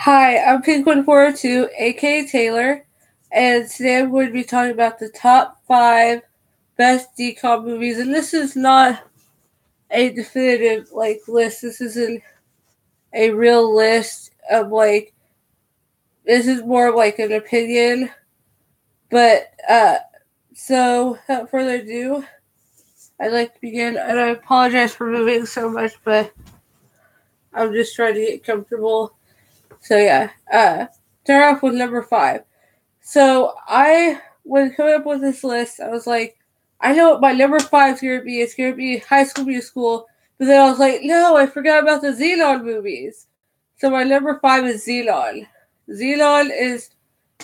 Hi, I'm Pink142, aka Taylor, and today I'm going to be talking about the top 5 best DCOM movies. And this is not a definitive list. This isn't a real list of this is more of an opinion. But so without further ado, I'd like to begin, and I apologize for moving so much, but I'm just trying to get comfortable. So yeah, start off with number 5. So when coming up with this list, I was like, I know what my number 5 is going to be. It's going to be High School Musical. But then I was like, no, I forgot about the Xenon movies. So my number 5 is Xenon. Xenon is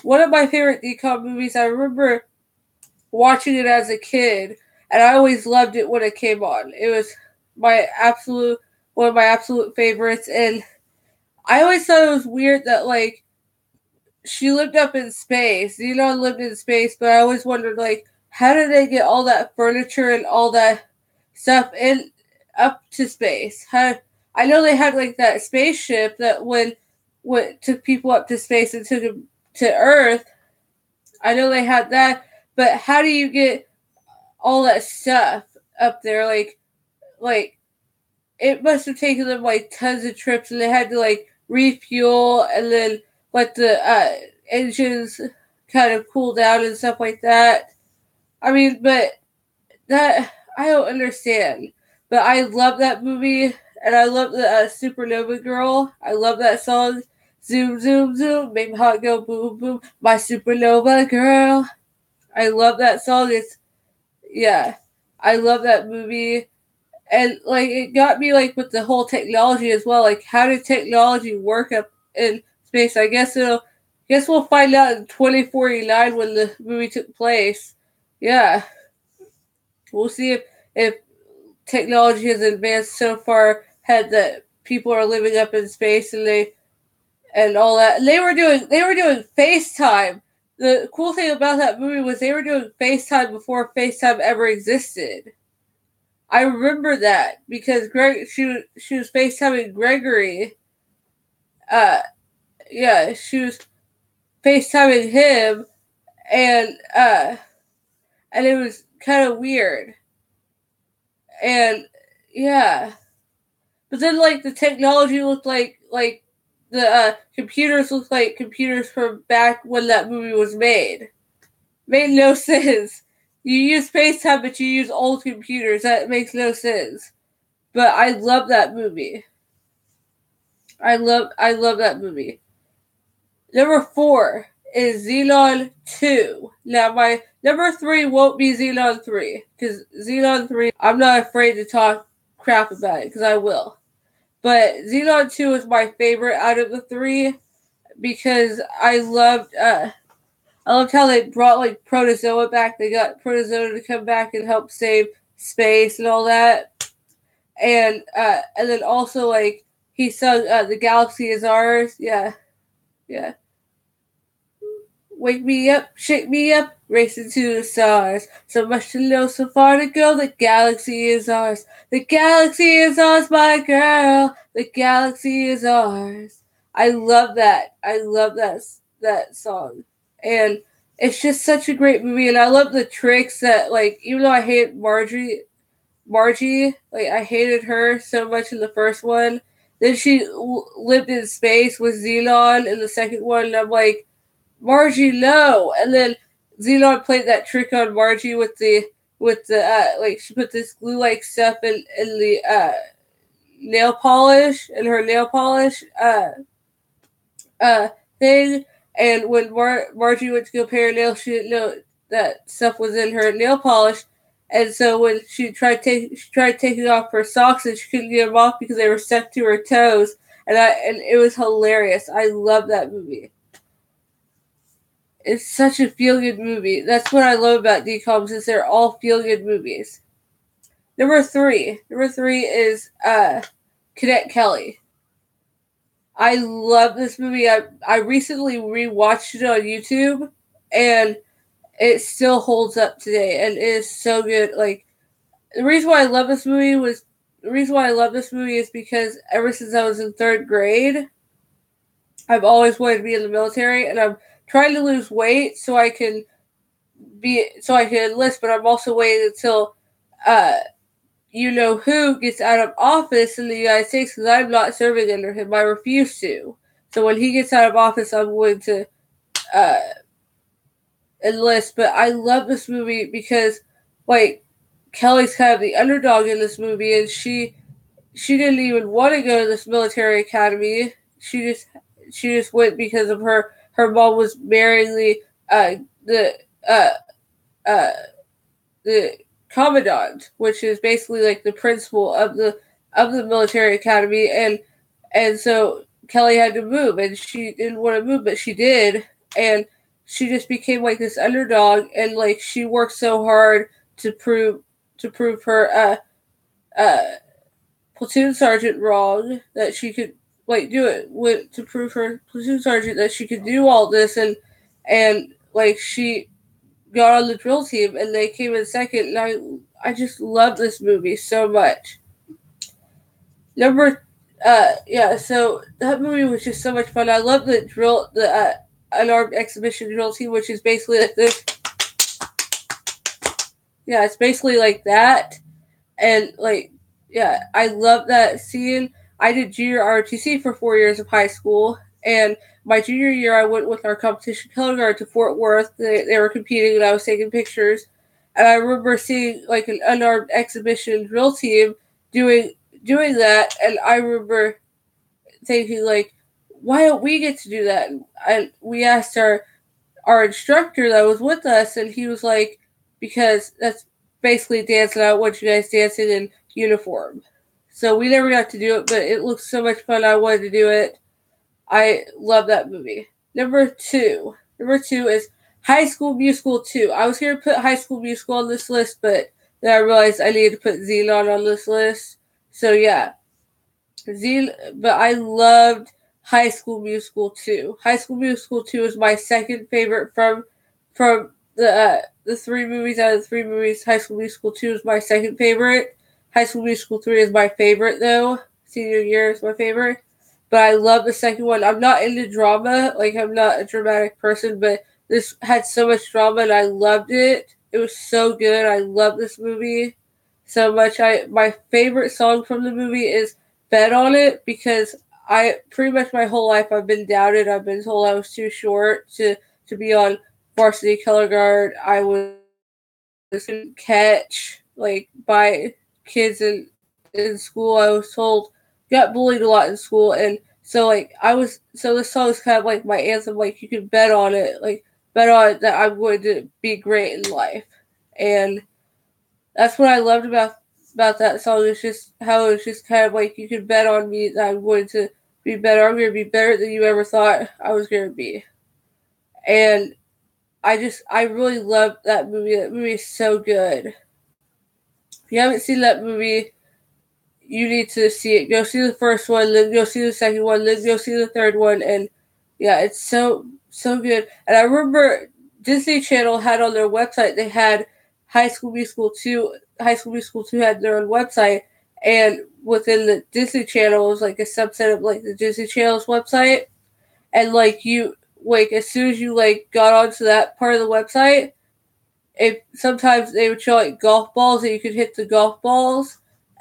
one of my favorite DCOM movies. I remember watching it as a kid, and I always loved it when it came on. It was one of my absolute favorites, and I always thought it was weird that she lived up in space. Xenon lived in space, but I always wondered how did they get all that furniture and all that stuff in up to space? I know they had that spaceship that when took people up to space and took them to Earth. I know they had that, but how do you get all that stuff up there? Like it must have taken them tons of trips, and they had to refuel and then let the engines kind of cool down and stuff like that. I mean, but that I don't understand. But I love that movie, and I love the Supernova Girl. I love that song. Zoom, zoom, zoom, make my heart go boom, boom. My Supernova Girl. I love that song. I love that movie. And it got me with the whole technology as well. How did technology work up in space? I guess we'll find out in 2049 when the movie took place. Yeah, we'll see if technology has advanced so far ahead that people are living up in space and all that. And they were doing FaceTime. The cool thing about that movie was they were doing FaceTime before FaceTime ever existed. I remember that because she was FaceTiming Gregory. She was FaceTiming him, and it was kind of weird. And yeah, but then the technology looked like the computers looked like computers from back when that movie was made. Made no sense. You use FaceTime, but you use old computers. That makes no sense. But I love that movie. I love that movie. Number 4 is Xenon 2. Now my number 3 won't be Xenon 3, because Xenon 3, I'm not afraid to talk crap about it, because I will. But Xenon 2 is my favorite out of the 3, because I loved how they brought Protozoa back. They got Protozoa to come back and help save space and all that. And then also he sung "The Galaxy Is Ours." Yeah. Wake me up, shake me up, racing to the stars. So much to know, so far to go. The galaxy is ours. The galaxy is ours, my girl. The galaxy is ours. I love that. I love that song, and it's just such a great movie. And I love the tricks that even though I hate Margie, I hated her so much in the first one. Then she lived in space with Xenon in the second one, and I'm like, Margie, no. And then Xenon played that trick on Margie with the she put this glue stuff in the nail polish, in her nail polish thing. And when Margie went to go pay her nails, she didn't know that stuff was in her nail polish. And so when she tried taking off her socks, and she couldn't get them off because they were stuck to her toes. And it was hilarious. I love that movie. It's such a feel-good movie. That's what I love about DCOMs, is they're all feel-good movies. Number 3 is Cadet Kelly. I love this movie. I recently rewatched it on YouTube, and it still holds up today, and it is so good. The reason why I love this movie is because ever since I was in 3rd grade, I've always wanted to be in the military, and I'm trying to lose weight so I can enlist. But I'm also waiting until uh, you know who gets out of office in the United States because I'm not serving under him. I refuse to. So when he gets out of office, I'm going to uh, enlist. But I love this movie because, like, Kelly's kind of the underdog in this movie, and she didn't even want to go to this military academy. She just went because of her mom was marrying the uh, uh, the commandant, which is basically like the principal of the military academy, and so Kelly had to move, and she didn't want to move, but she did, and she just became like this underdog, and like she worked so hard to prove her uh platoon sergeant wrong that she could like do it with to prove her platoon sergeant that she could do all this, and like she got on the drill team and they came in second, and I just love this movie so much. Number yeah, so that movie was just so much fun. I love the unarmed exhibition drill team, which is basically like this. Yeah, it's basically like that, and like yeah, I love that scene. I did junior ROTC for 4 years of high school, and my junior year I went with our competition color guard to Fort Worth. They were competing, and I was taking pictures. And I remember seeing like an unarmed exhibition drill team doing doing that, and I remember thinking like, why don't we get to do that? And we asked our instructor that was with us, and he was like, because that's basically dancing. I want you guys dancing in uniform. So we never got to do it, but it looks so much fun. I wanted to do it. I love that movie. Number two is High School Musical 2. I was going to put High School Musical on this list, but then I realized I needed to put Xenon on this list. So yeah, but I loved High School Musical 2. High School Musical 2 is my second favorite from the three movies. Out of the three movies, High School Musical 2 is my second favorite. High School Musical 3 is my favorite though. Senior year is my favorite. But I love the second one. I'm not into drama, like I'm not a dramatic person, but this had so much drama and I loved it. It was so good. I love this movie so much. My favorite song from the movie is Bet on It, because I pretty much my whole life I've been doubted. I've been told I was too short to be on varsity color guard. I was catch like by kids in school. I was told got bullied a lot in school, and so like so this song is kind of like my anthem. Like you can bet on it, like bet on it that I'm going to be great in life, and that's what I loved about that song. Is just how it's just kind of like you can bet on me that I'm going to be better. I'm going to be better than you ever thought I was going to be, and I really love that movie. That movie is so good. If you haven't seen that movie, you need to see it. Go see the first one, then go see the second one, then go see the third one, and yeah, it's so good. And I remember Disney Channel had on their website, they had High School Musical 2. High School Musical 2 had their own website, and within the Disney Channel was like a subset of like the Disney Channel's website, and like you like as soon as you like got onto that part of the website, sometimes they would show like golf balls and you could hit the golf balls,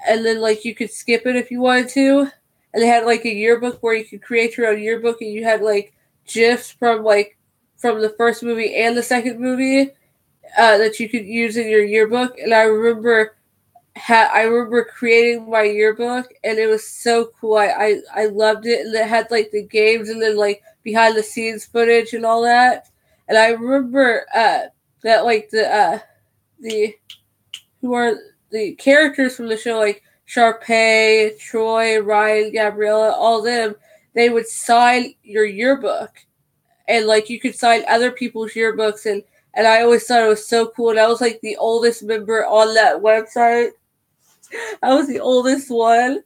and then like you could skip it if you wanted to. And they had like a yearbook where you could create your own yearbook, and you had like gifs from the first movie and the second movie that you could use in your yearbook. And I remember creating my yearbook, and it was so cool. I loved it, and it had like the games and then like behind the scenes footage and all that. And I remember that like the who are the characters from the show, like Sharpay, Troy, Ryan, Gabriella, all them, they would sign your yearbook, and like you could sign other people's yearbooks, and I always thought it was so cool. And I was like the oldest member on that website. I was the oldest one.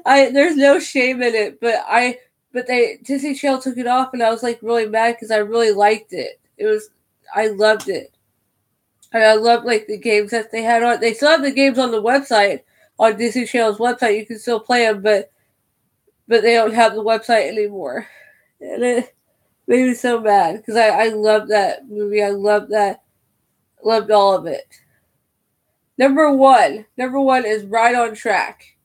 There's no shame in it, but Disney Channel took it off, and I was like really mad because I really liked it. I loved it. And I loved like the games that they had on. They still have the games on the website, on Disney Channel's website. You can still play them, but but they don't have the website anymore. And it made me so mad because I love that movie. I loved all of it. Number one is Right on Track.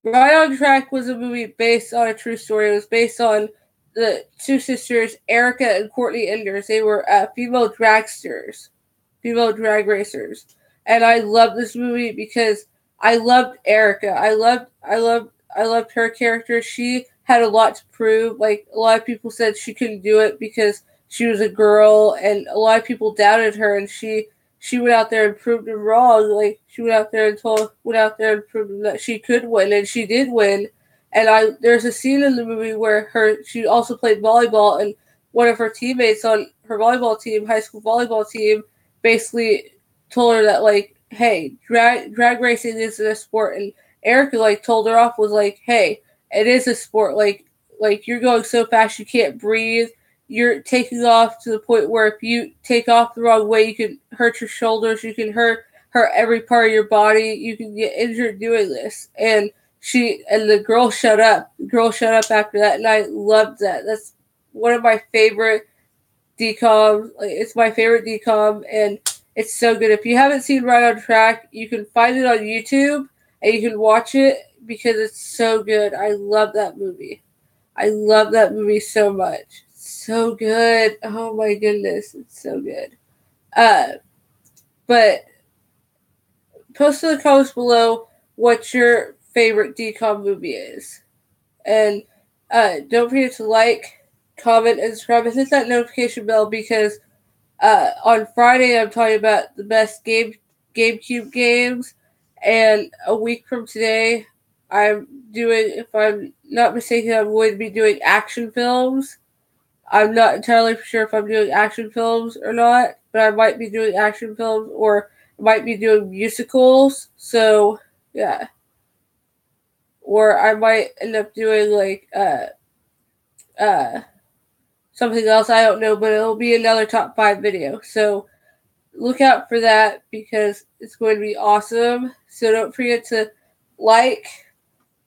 Right on Track was a movie based on a true story. It was based on the two sisters, Erica and Courtney Enders. They were female dragsters, female drag racers, and I loved this movie because I loved Erica. I loved her character. She had a lot to prove. Like, a lot of people said she couldn't do it because she was a girl, and a lot of people doubted her, and she went out there and proved them wrong. Like, she went out there and proved them that she could win, and she did win. And there's a scene in the movie where she also played volleyball, and one of her teammates on her volleyball team, high school volleyball team, basically told her that, like, hey, drag racing isn't a sport. And Erica, like, told her off, was like, hey, it is a sport. Like you're going so fast you can't breathe. You're taking off to the point where if you take off the wrong way, you can hurt your shoulders, you can hurt every part of your body, you can get injured doing this. And the girl shut up. The girl shut up after that, and I loved that. That's one of my favorite DCOM. Like, it's my favorite DCOM, and it's so good. If you haven't seen Right on Track, you can find it on YouTube and you can watch it because it's so good. I love that movie. I love that movie so much. So good. Oh my goodness, it's so good. But post in the comments below what your favorite DCOM movie is, and don't forget to like, comment, and subscribe, and hit that notification bell because on Friday I'm talking about the best GameCube games, and a week from today I'm doing, if I'm not mistaken, I'm going to be doing action films. I'm not entirely sure if I'm doing action films or not, but I might be doing action films, or I might be doing musicals. So yeah, or I might end up doing like something else. I don't know, but it'll be another top 5 video. So look out for that because it's going to be awesome. So don't forget to like,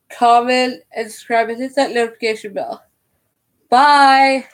comment, and subscribe, and hit that notification bell. Bye!